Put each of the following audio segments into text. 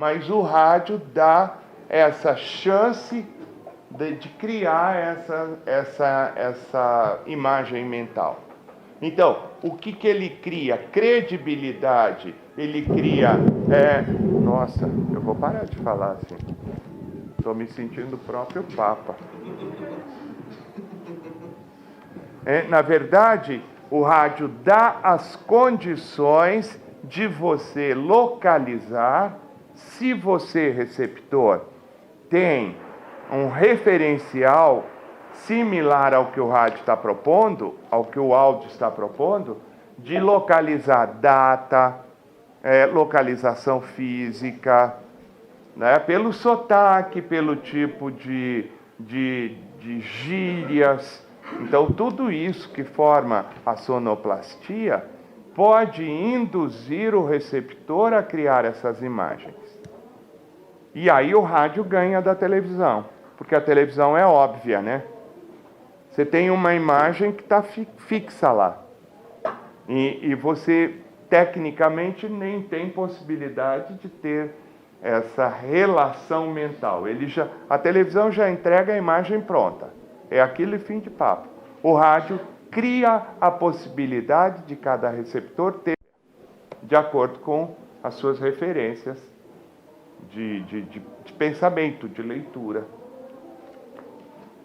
mas o rádio dá essa chance de criar essa imagem mental. Então, o que ele cria? Credibilidade. Ele cria... Nossa, eu vou parar de falar assim. Estou me sentindo o próprio Papa. Na verdade, o rádio dá as condições de você localizar, se você, receptor, tem um referencial similar ao que o rádio está propondo, ao que o áudio está propondo, de localizar data, localização física, né, pelo sotaque, pelo tipo de gírias. Então, tudo isso que forma a sonoplastia pode induzir o receptor a criar essas imagens. E aí o rádio ganha da televisão, porque a televisão é óbvia, né? Você tem uma imagem que está fixa lá. E você, tecnicamente, nem tem possibilidade de ter essa relação mental. A televisão já entrega a imagem pronta. É aquilo e fim de papo. O rádio cria a possibilidade de cada receptor ter, de acordo com as suas referências de pensamento, de leitura.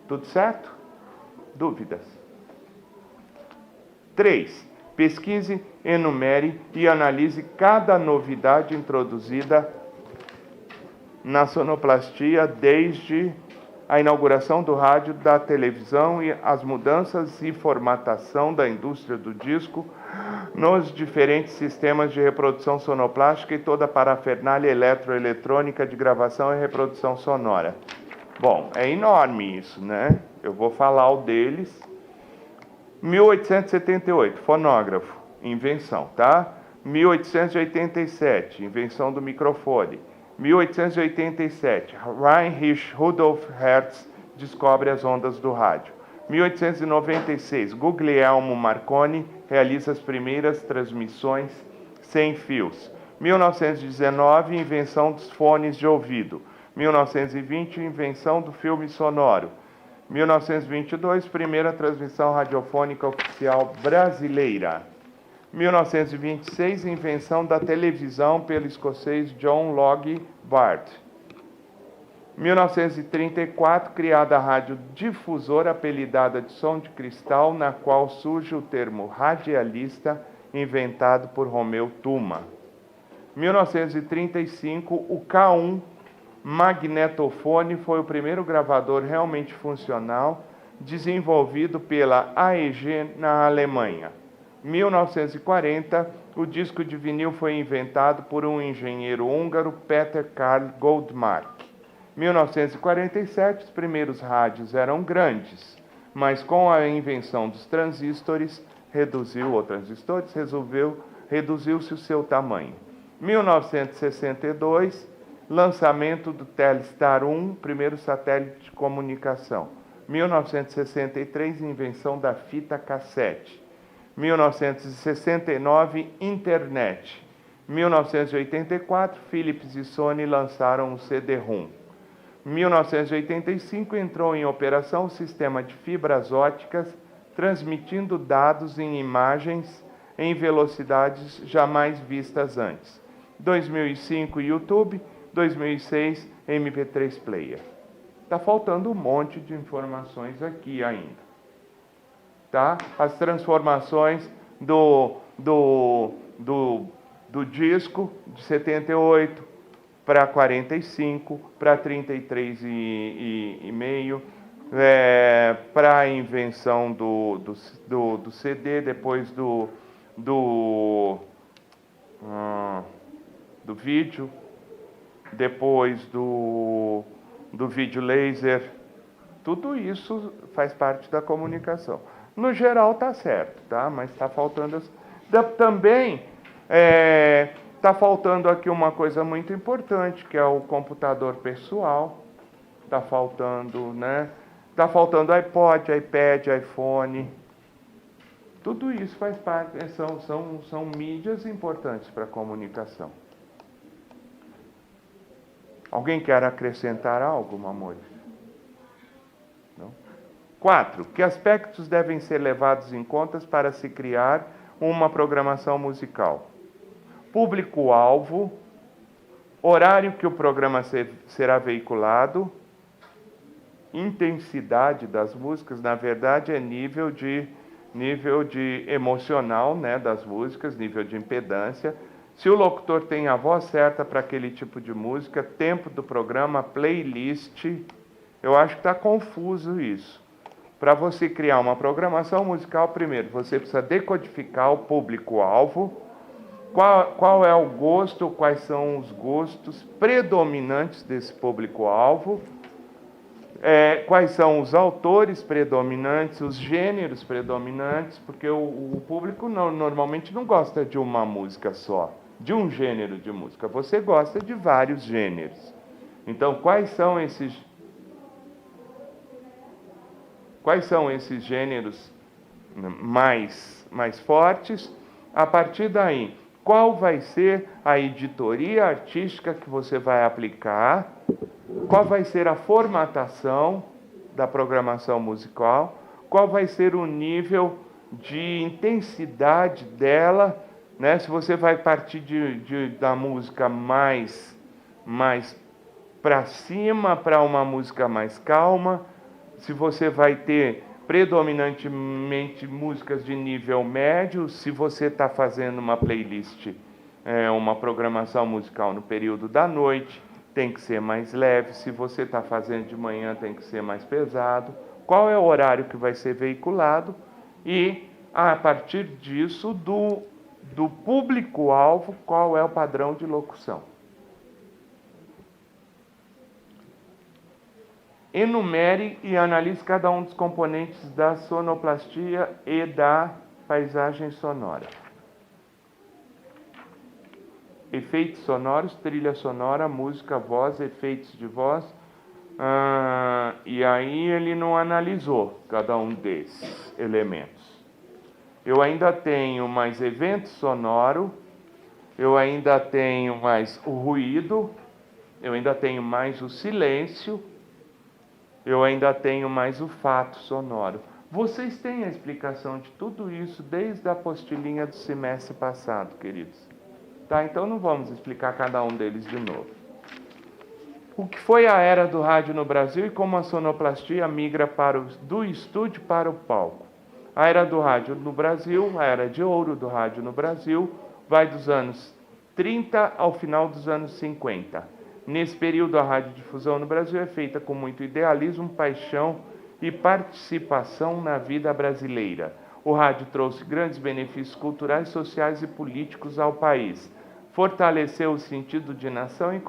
Tudo certo? Dúvidas? 3. Pesquise, enumere e analise cada novidade introduzida na sonoplastia desde a inauguração do rádio, da televisão e as mudanças e formatação da indústria do disco nos diferentes sistemas de reprodução sonoplástica e toda a parafernália eletroeletrônica de gravação e reprodução sonora. Bom, é enorme isso, né? Eu vou falar o deles. 1878, fonógrafo, invenção, tá? 1887, invenção do microfone. 1887, Heinrich Rudolf Hertz descobre as ondas do rádio. 1896, Guglielmo Marconi realiza as primeiras transmissões sem fios. 1919, invenção dos fones de ouvido. 1920, invenção do filme sonoro. 1922, primeira transmissão radiofônica oficial brasileira. 1926, invenção da televisão pelo escocês John Logie Baird. 1934, criada a radiodifusora apelidada de som de cristal, na qual surge o termo radialista, inventado por Romeu Tuma. 1935, o K1 magnetofone foi o primeiro gravador realmente funcional, desenvolvido pela AEG na Alemanha. 1940, o disco de vinil foi inventado por um engenheiro húngaro, Peter Karl Goldmark. 1947, os primeiros rádios eram grandes, mas com a invenção dos transistores, reduziu-se o seu tamanho. 1962, lançamento do Telstar 1, primeiro satélite de comunicação. 1963, invenção da fita cassete. 1969, internet. 1984, Philips e Sony lançaram o CD-ROM. 1985, entrou em operação o sistema de fibras óticas, transmitindo dados em imagens em velocidades jamais vistas antes. 2005, YouTube. 2006, MP3 Player. Está faltando um monte de informações aqui ainda. Tá? As transformações do disco de 78 para 45, para 33,5, para a invenção do CD, depois do vídeo, depois do vídeo laser. Tudo isso faz parte da comunicação. No geral está certo, tá? Mas está faltando... Também está faltando aqui uma coisa muito importante, que é o computador pessoal. Está faltando, né? Está faltando iPod, iPad, iPhone. Tudo isso faz parte, são mídias importantes para a comunicação. Alguém quer acrescentar algo, amores? Não? 4. Que aspectos devem ser levados em conta para se criar uma programação musical? Público-alvo, horário que o programa será veiculado, intensidade das músicas, na verdade é nível de emocional, né, das músicas, nível de impedância. Se o locutor tem a voz certa para aquele tipo de música, tempo do programa, playlist, eu acho que está confuso isso. Para você criar uma programação musical, primeiro, você precisa decodificar o público-alvo, qual é o gosto, quais são os gostos predominantes desse público-alvo, quais são os autores predominantes, os gêneros predominantes, porque o público normalmente não gosta de uma música só, de um gênero de música. Você gosta de vários gêneros. Então, quais são esses gêneros mais fortes? A partir daí, qual vai ser a editoria artística que você vai aplicar? Qual vai ser a formatação da programação musical? Qual vai ser o nível de intensidade dela, né? Se você vai partir da música mais para cima, para uma música mais calma, se você vai ter predominantemente músicas de nível médio, se você está fazendo uma playlist, uma programação musical no período da noite, tem que ser mais leve. Se você está fazendo de manhã, tem que ser mais pesado. Qual é o horário que vai ser veiculado? E, a partir disso, do público-alvo, qual é o padrão de locução? Enumere e analise cada um dos componentes da sonoplastia e da paisagem sonora. Efeitos sonoros, trilha sonora, música, voz, efeitos de voz. E aí ele não analisou cada um desses elementos. Eu ainda tenho mais evento sonoro, eu ainda tenho mais o ruído, eu ainda tenho mais o silêncio, eu ainda tenho mais o fato sonoro. Vocês têm a explicação de tudo isso desde a apostilinha do semestre passado, queridos. Tá, então não vamos explicar cada um deles de novo. O que foi a era do rádio no Brasil e como a sonoplastia migra do estúdio para o palco. A era do rádio no Brasil, a era de ouro do rádio no Brasil, vai dos anos 30 ao final dos anos 50. Nesse período, a radiodifusão no Brasil é feita com muito idealismo, paixão e participação na vida brasileira. O rádio trouxe grandes benefícios culturais, sociais e políticos ao país. Fortaleceu o sentido de nação e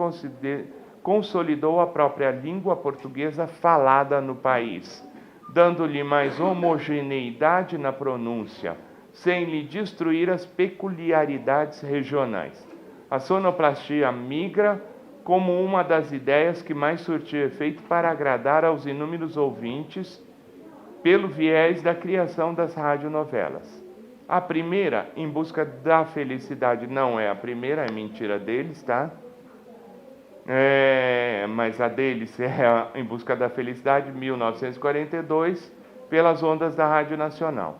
consolidou a própria língua portuguesa falada no país, dando-lhe mais homogeneidade na pronúncia, sem lhe destruir as peculiaridades regionais. A sonoplastia migra como uma das ideias que mais surtiu efeito para agradar aos inúmeros ouvintes pelo viés da criação das radionovelas. A primeira, Em Busca da Felicidade, não é a primeira, é mentira deles, tá? Mas a deles é Em Busca da Felicidade, 1942, pelas ondas da Rádio Nacional.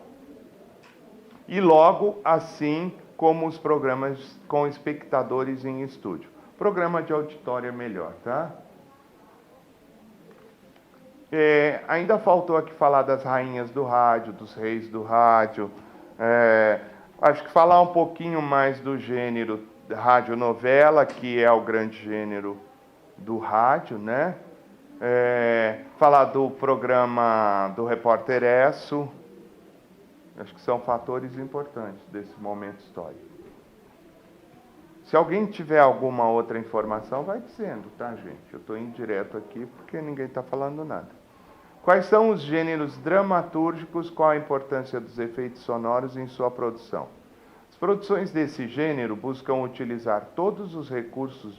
E logo assim como os programas com espectadores em estúdio. Programa de auditório é melhor, tá? Ainda faltou aqui falar das rainhas do rádio, dos reis do rádio. Acho que falar um pouquinho mais do gênero radionovela, que é o grande gênero do rádio, né? Falar do programa do Repórter Esso. Acho que são fatores importantes desse momento histórico. Se alguém tiver alguma outra informação, vai dizendo, tá, gente? Eu estou indo direto aqui porque ninguém está falando nada. Quais são os gêneros dramatúrgicos? Qual a importância dos efeitos sonoros em sua produção? As produções desse gênero buscam utilizar todos os recursos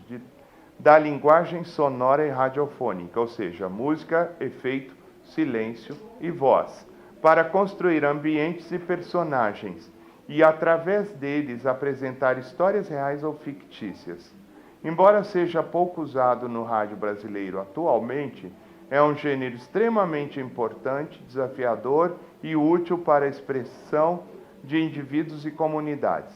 da linguagem sonora e radiofônica, ou seja, música, efeito, silêncio e voz, para construir ambientes e personagens, e através deles apresentar histórias reais ou fictícias. Embora seja pouco usado no rádio brasileiro atualmente, é um gênero extremamente importante, desafiador e útil para a expressão de indivíduos e comunidades.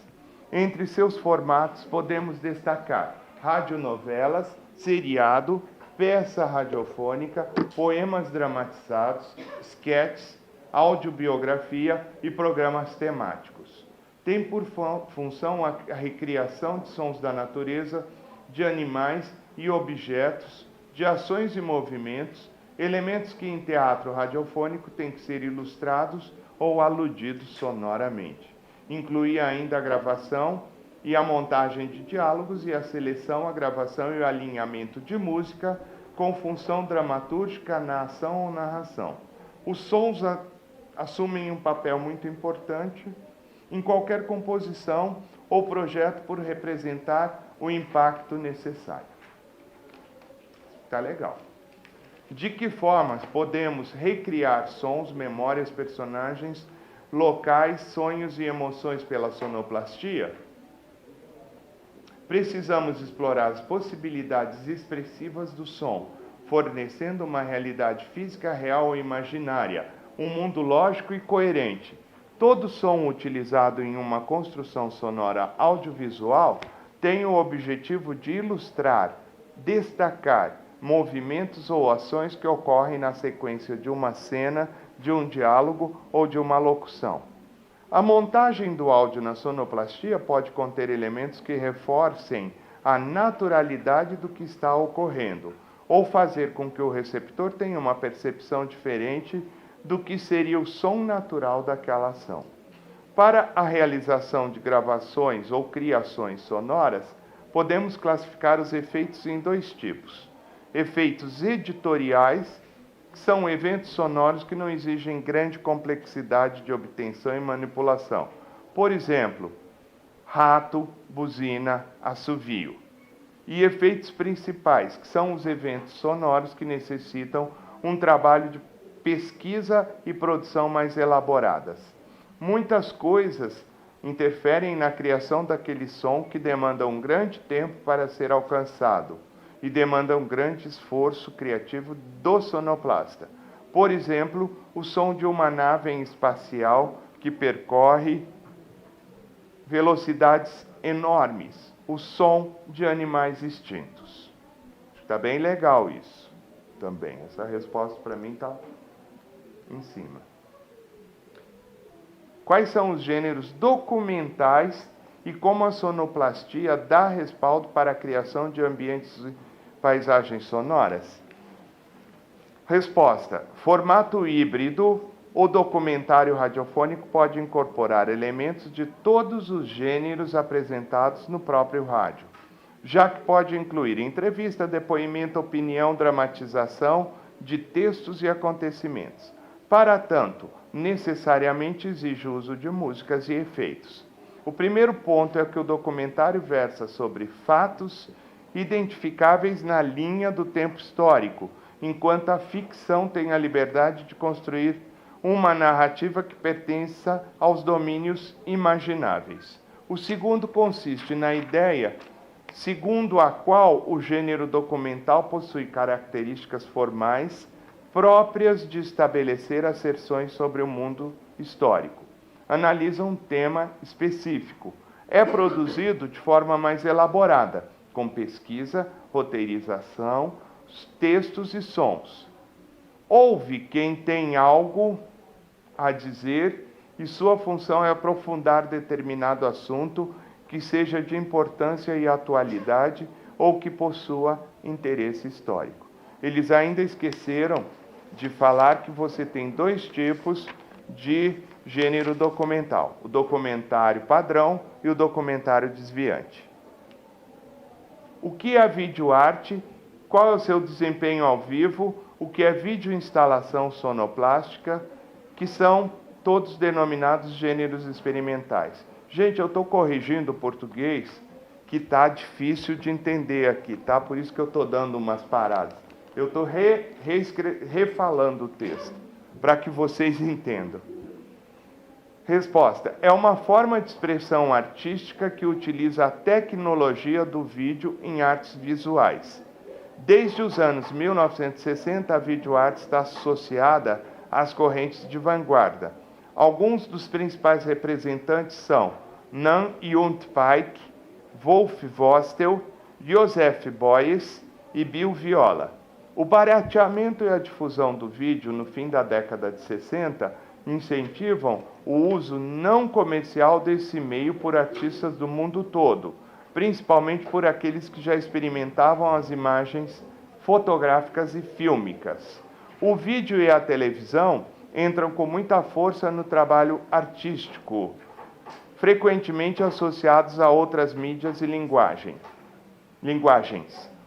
Entre seus formatos podemos destacar radionovelas, seriado, peça radiofônica, poemas dramatizados, sketches, audiobiografia e programas temáticos. Tem por função a recriação de sons da natureza, de animais e objetos, de ações e movimentos, elementos que em teatro radiofônico têm que ser ilustrados ou aludidos sonoramente. Inclui ainda a gravação e a montagem de diálogos e a seleção, a gravação e o alinhamento de música com função dramatúrgica na ação ou narração. Os sons assumem um papel muito importante em qualquer composição ou projeto por representar o impacto necessário. Tá legal. De que formas podemos recriar sons, memórias, personagens, locais, sonhos e emoções pela sonoplastia? Precisamos explorar as possibilidades expressivas do som, fornecendo uma realidade física real ou imaginária, um mundo lógico e coerente. Todo som utilizado em uma construção sonora audiovisual tem o objetivo de ilustrar, destacar movimentos ou ações que ocorrem na sequência de uma cena, de um diálogo ou de uma locução. A montagem do áudio na sonoplastia pode conter elementos que reforcem a naturalidade do que está ocorrendo, ou fazer com que o receptor tenha uma percepção diferente do que seria o som natural daquela ação. Para a realização de gravações ou criações sonoras, podemos classificar os efeitos em dois tipos. Efeitos editoriais, que são eventos sonoros que não exigem grande complexidade de obtenção e manipulação. Por exemplo, rato, buzina, assovio. E efeitos principais, que são os eventos sonoros que necessitam um trabalho de pesquisa e produção mais elaboradas. Muitas coisas interferem na criação daquele som que demanda um grande tempo para ser alcançado e demanda um grande esforço criativo do sonoplasta. Por exemplo, o som de uma nave espacial que percorre velocidades enormes, o som de animais extintos. Está bem legal isso também. Essa resposta para mim está em cima. Quais são os gêneros documentais e como a sonoplastia dá respaldo para a criação de ambientes e paisagens sonoras? Resposta: formato híbrido, o documentário radiofônico pode incorporar elementos de todos os gêneros apresentados no próprio rádio, já que pode incluir entrevista, depoimento, opinião, dramatização de textos e acontecimentos. Para tanto, necessariamente exige o uso de músicas e efeitos. O primeiro ponto é que o documentário versa sobre fatos identificáveis na linha do tempo histórico, enquanto a ficção tem a liberdade de construir uma narrativa que pertença aos domínios imagináveis. O segundo consiste na ideia segundo a qual o gênero documental possui características formais próprias de estabelecer asserções sobre o mundo histórico. Analisa um tema específico. É produzido de forma mais elaborada, com pesquisa, roteirização, textos e sons. Ouve quem tem algo a dizer e sua função é aprofundar determinado assunto que seja de importância e atualidade ou que possua interesse histórico. Eles ainda esqueceram de falar que você tem dois tipos de gênero documental: o documentário padrão e o documentário desviante. O que é videoarte? Qual é o seu desempenho ao vivo? O que é videoinstalação sonoplástica? Que são todos denominados gêneros experimentais. Gente, eu estou corrigindo o português, que está difícil de entender aqui, tá? Por isso que eu estou dando umas paradas. Eu estou refalando o texto, para que vocês entendam. Resposta: é uma forma de expressão artística que utiliza a tecnologia do vídeo em artes visuais. Desde os anos 1960, a videoarte está associada às correntes de vanguarda. Alguns dos principais representantes são Nan Yunt Paik, Wolf Vostel, Joseph Beuys e Bill Viola. O barateamento e a difusão do vídeo no fim da década de 60 incentivam o uso não comercial desse meio por artistas do mundo todo, principalmente por aqueles que já experimentavam as imagens fotográficas e fílmicas. O vídeo e a televisão entram com muita força no trabalho artístico, frequentemente associados a outras mídias e linguagens.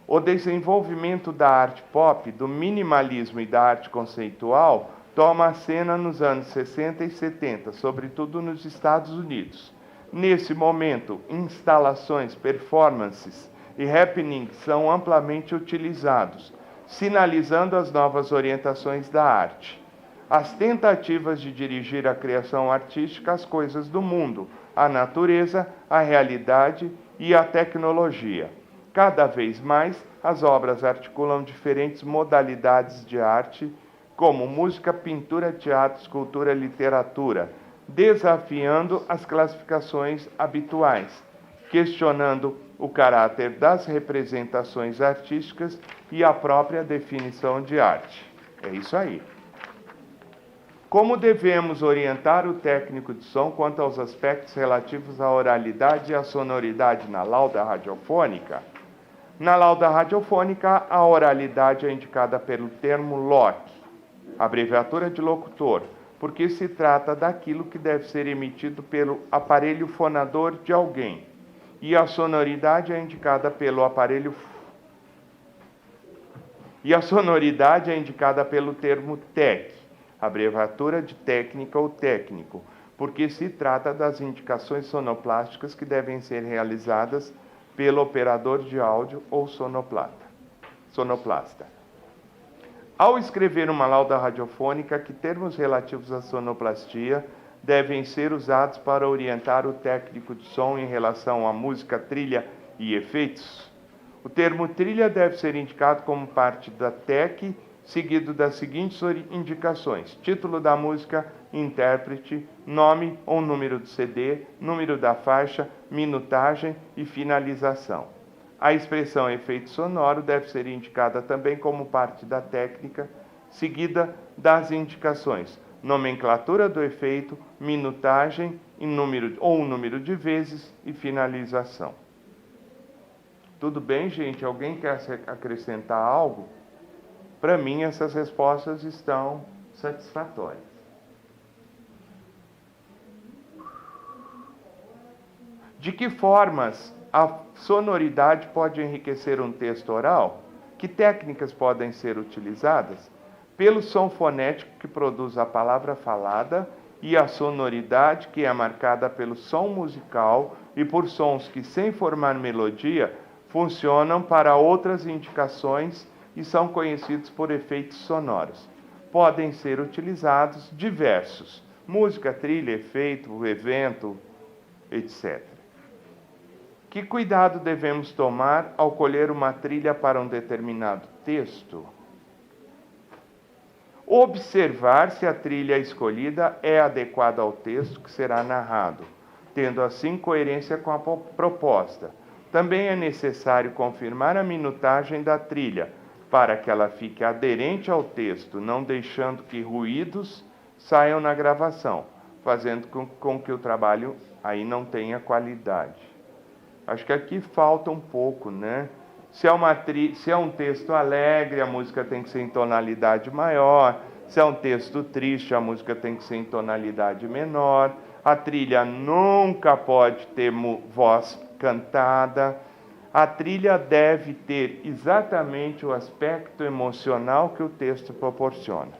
O desenvolvimento da arte pop, do minimalismo e da arte conceitual toma a cena nos anos 60 e 70, sobretudo nos Estados Unidos. Nesse momento, instalações, performances e happenings são amplamente utilizados, sinalizando as novas orientações da arte. As tentativas de dirigir a criação artística às coisas do mundo, à natureza, à realidade e à tecnologia. Cada vez mais, as obras articulam diferentes modalidades de arte, como música, pintura, teatro, escultura, literatura, desafiando as classificações habituais, questionando o caráter das representações artísticas e a própria definição de arte. É isso aí. Como devemos orientar o técnico de som quanto aos aspectos relativos à oralidade e à sonoridade na lauda radiofônica? Na lauda radiofônica, a oralidade é indicada pelo termo LOC, abreviatura de locutor, porque se trata daquilo que deve ser emitido pelo aparelho fonador de alguém. E a sonoridade é indicada pelo aparelho termo TEC, abreviatura de técnica ou técnico, porque se trata das indicações sonoplásticas que devem ser realizadas pelo operador de áudio ou sonoplasta. Ao escrever uma lauda radiofônica, que termos relativos à sonoplastia devem ser usados para orientar o técnico de som em relação à música, trilha e efeitos? O termo trilha deve ser indicado como parte da TEC, seguido das seguintes indicações: título da música, intérprete, nome ou número do CD, número da faixa, minutagem e finalização. A expressão efeito sonoro deve ser indicada também como parte da técnica, seguida das indicações: nomenclatura do efeito, minutagem e número de vezes e finalização. Tudo bem, gente? Alguém quer acrescentar algo? Para mim, essas respostas estão satisfatórias. De que formas a sonoridade pode enriquecer um texto oral? Que técnicas podem ser utilizadas? Pelo som fonético que produz a palavra falada e a sonoridade que é marcada pelo som musical e por sons que, sem formar melodia, funcionam para outras indicações e são conhecidos por efeitos sonoros. Podem ser utilizados diversos: música, trilha, efeito, evento, etc. Que cuidado devemos tomar ao colher uma trilha para um determinado texto? Observar se a trilha escolhida é adequada ao texto que será narrado, tendo assim coerência com a proposta. Também é necessário confirmar a minutagem da trilha, para que ela fique aderente ao texto, não deixando que ruídos saiam na gravação, fazendo com que o trabalho aí não tenha qualidade. Acho que aqui falta um pouco, né? Se é um texto alegre, a música tem que ser em tonalidade maior. Se é um texto triste, a música tem que ser em tonalidade menor. A trilha nunca pode ter voz cantada. A trilha deve ter exatamente o aspecto emocional que o texto proporciona.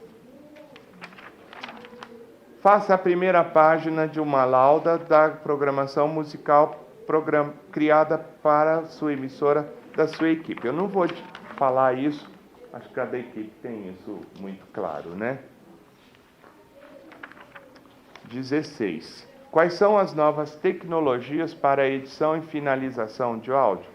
Faça a primeira página de uma lauda da programação musical criada para a sua emissora, da sua equipe. Eu não vou falar isso, acho que cada equipe tem isso muito claro, né? 16. Quais são as novas tecnologias para a edição e finalização de áudio?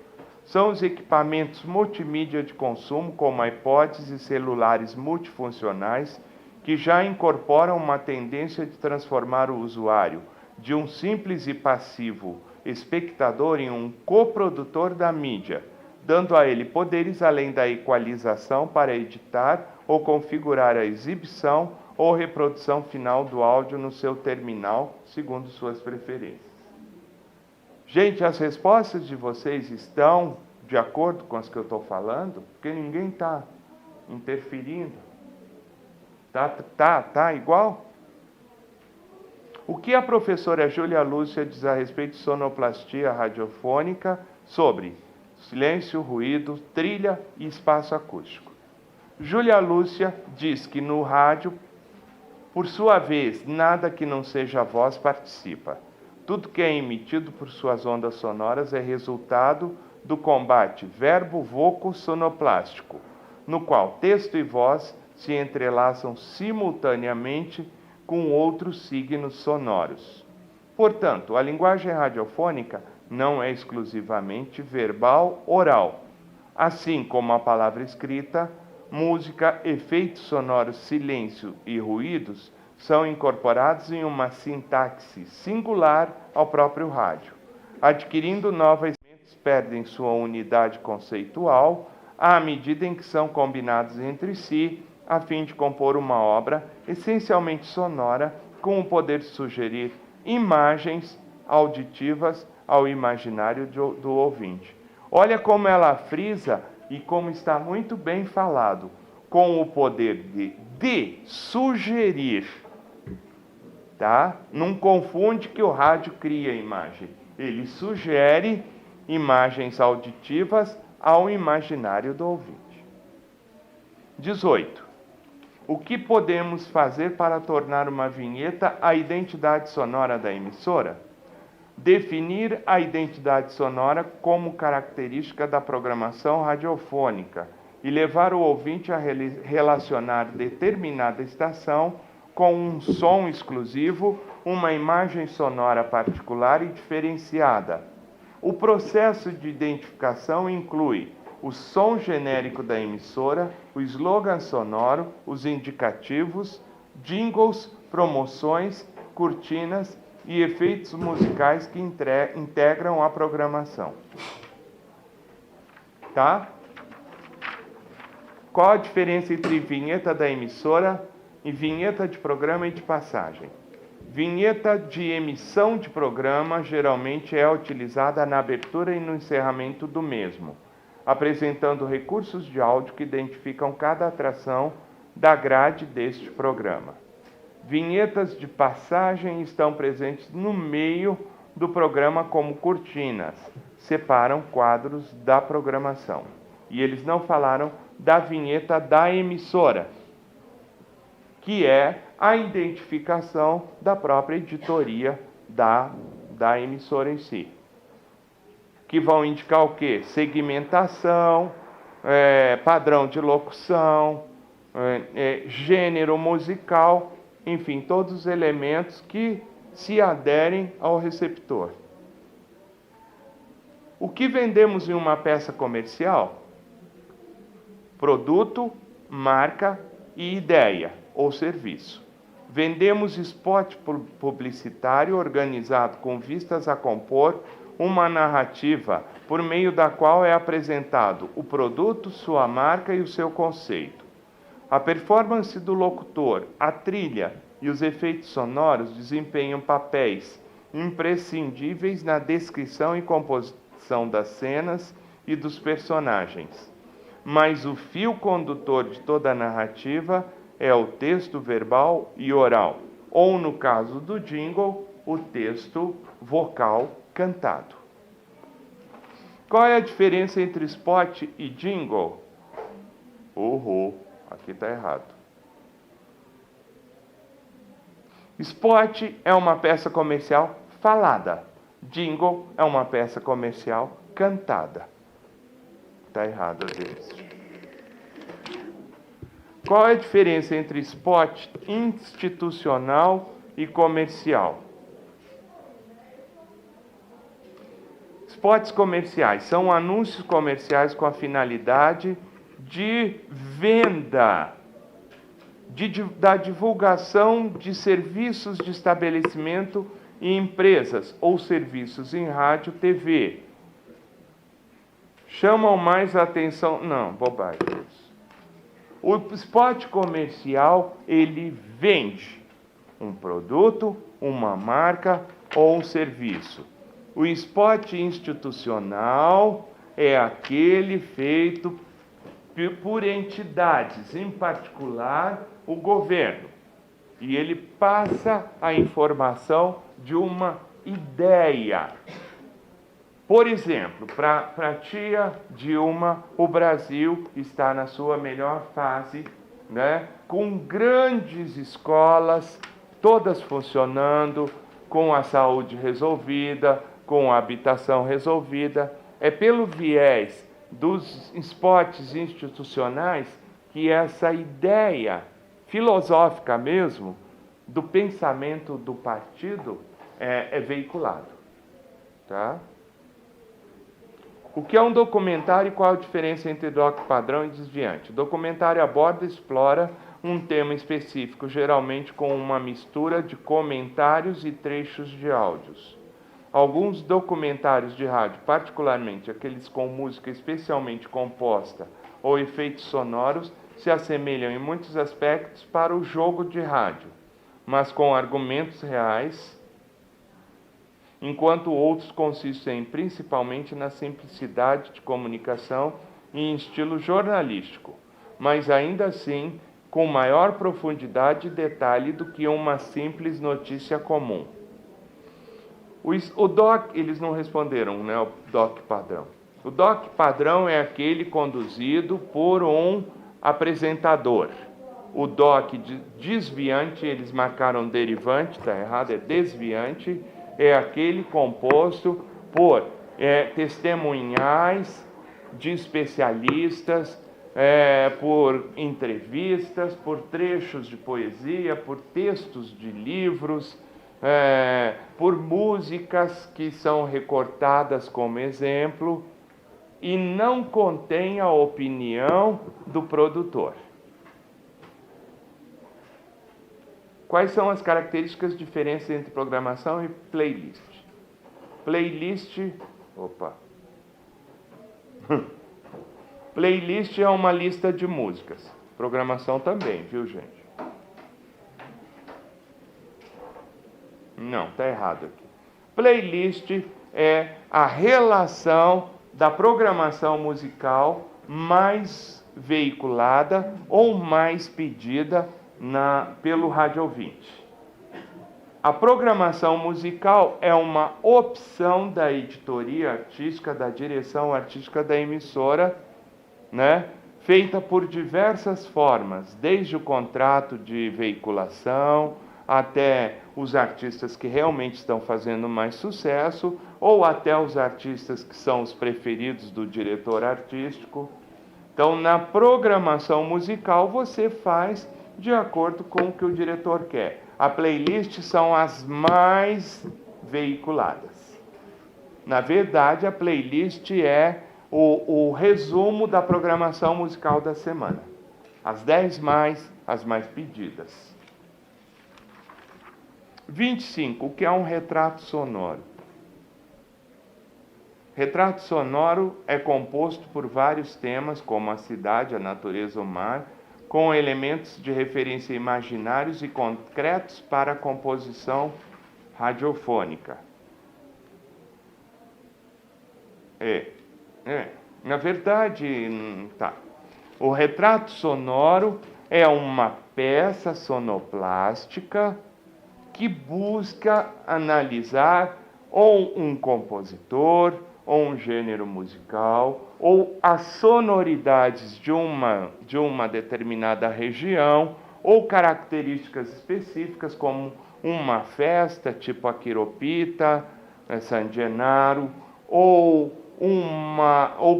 São os equipamentos multimídia de consumo, como iPods e celulares multifuncionais, que já incorporam uma tendência de transformar o usuário de um simples e passivo espectador em um coprodutor da mídia, dando a ele poderes além da equalização para editar ou configurar a exibição ou reprodução final do áudio no seu terminal, segundo suas preferências. Gente, as respostas de vocês estão de acordo com as que eu estou falando? Porque ninguém está interferindo. Tá igual? O que a professora Júlia Lúcia diz a respeito de sonoplastia radiofônica sobre silêncio, ruído, trilha e espaço acústico? Júlia Lúcia diz que no rádio, por sua vez, nada que não seja voz participa. Tudo que é emitido por suas ondas sonoras é resultado do combate verbo-voco-sonoplástico, no qual texto e voz se entrelaçam simultaneamente com outros signos sonoros. Portanto, a linguagem radiofônica não é exclusivamente verbal-oral, assim como a palavra escrita, música, efeitos sonoros, silêncio e ruídos são incorporados em uma sintaxe singular ao próprio rádio. Adquirindo novos elementos, perdem sua unidade conceitual à medida em que são combinados entre si, a fim de compor uma obra essencialmente sonora, com o poder de sugerir imagens auditivas ao imaginário do ouvinte. Olha como ela frisa e como está muito bem falado, com o poder de sugerir. Tá? Não confunde que o rádio cria imagem. Ele sugere imagens auditivas ao imaginário do ouvinte. 18. O que podemos fazer para tornar uma vinheta a identidade sonora da emissora? Definir a identidade sonora como característica da programação radiofônica e levar o ouvinte a relacionar determinada estação com um som exclusivo, uma imagem sonora particular e diferenciada. O processo de identificação inclui o som genérico da emissora, o slogan sonoro, os indicativos, jingles, promoções, cortinas e efeitos musicais que integram a programação. Tá? Qual a diferença entre vinheta da emissora e vinheta de programa e de passagem? Vinheta de emissão de programa geralmente é utilizada na abertura e no encerramento do mesmo, apresentando recursos de áudio que identificam cada atração da grade deste programa. Vinhetas de passagem estão presentes no meio do programa como cortinas, separam quadros da programação. E eles não falaram da vinheta da emissora, que é a identificação da própria editoria da emissora em si. Que vão indicar o quê? Segmentação, padrão de locução, gênero musical, enfim, todos os elementos que se aderem ao receptor. O que vendemos em uma peça comercial? Produto, marca e ideia ou serviço. Vendemos spot publicitário organizado com vistas a compor uma narrativa por meio da qual é apresentado o produto, sua marca e o seu conceito. A performance do locutor, a trilha e os efeitos sonoros desempenham papéis imprescindíveis na descrição e composição das cenas e dos personagens. Mas o fio condutor de toda a narrativa é o texto verbal e oral, ou no caso do jingle, o texto vocal cantado. Qual é a diferença entre spot e jingle? Aqui está errado. Spot é uma peça comercial falada. Jingle é uma peça comercial cantada. Está errado às vezes. Qual é a diferença entre spot institucional e comercial. Spots comerciais são anúncios comerciais com a finalidade de venda, da divulgação de serviços de estabelecimento e empresas ou serviços em rádio, TV. Chamam mais atenção... Não, bobagem isso. O spot comercial, ele vende um produto, uma marca ou um serviço. O spot institucional é aquele feito por entidades, em particular o governo. E ele passa a informação de uma ideia. Por exemplo, para a tia Dilma, o Brasil está na sua melhor fase, né? Com grandes escolas, todas funcionando, com a saúde resolvida, com a habitação resolvida. É pelo viés dos spots institucionais que essa ideia filosófica mesmo do pensamento do partido é veiculado. Tá? O que é um documentário e qual a diferença entre doc padrão e desviante? O documentário aborda e explora um tema específico, geralmente com uma mistura de comentários e trechos de áudios. Alguns documentários de rádio, particularmente aqueles com música especialmente composta ou efeitos sonoros, se assemelham em muitos aspectos para o jogo de rádio, mas com argumentos reais, enquanto outros consistem principalmente na simplicidade de comunicação e em estilo jornalístico, mas ainda assim com maior profundidade e detalhe do que uma simples notícia comum. O DOC, eles não responderam, né, o DOC padrão. O DOC padrão é aquele conduzido por um apresentador. O DOC desviante, eles marcaram derivante, está errado, é desviante, é aquele composto por testemunhais de especialistas, por entrevistas, por trechos de poesia, por textos de livros, por músicas que são recortadas como exemplo e não contém a opinião do produtor. Quais são as características diferentes entre programação e playlist? Playlist... Playlist é uma lista de músicas. Programação também, viu, gente? Não, está errado aqui. Playlist é a relação da programação musical mais veiculada ou mais pedida pelo rádio ouvinte. A programação musical é uma opção da editoria artística, da direção artística da emissora, né? Feita por diversas formas, desde o contrato de veiculação até os artistas que realmente estão fazendo mais sucesso, ou até os artistas que são os preferidos do diretor artístico. Então, na programação musical, você faz de acordo com o que o diretor quer. A playlist são as mais veiculadas. Na verdade, a playlist é o resumo da programação musical da semana. As 10 as mais pedidas. 25. O que é um retrato sonoro? Retrato sonoro é composto por vários temas, como a cidade, a natureza, o mar, com elementos de referência imaginários e concretos para a composição radiofônica. Na verdade, o retrato sonoro é uma peça sonoplástica que busca analisar ou um compositor, ou um gênero musical, ou as sonoridades de uma determinada região, ou características específicas, como uma festa, tipo a Quiropita, San Gennaro, ou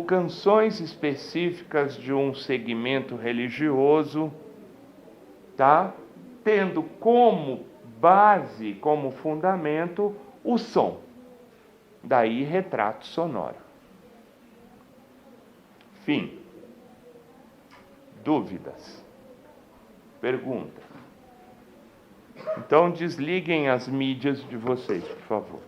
canções específicas de um segmento religioso, tá? Tendo como base, como fundamento, o som. Daí, retrato sonoro. Fim. Dúvidas? Pergunta? Então, desliguem as mídias de vocês, por favor.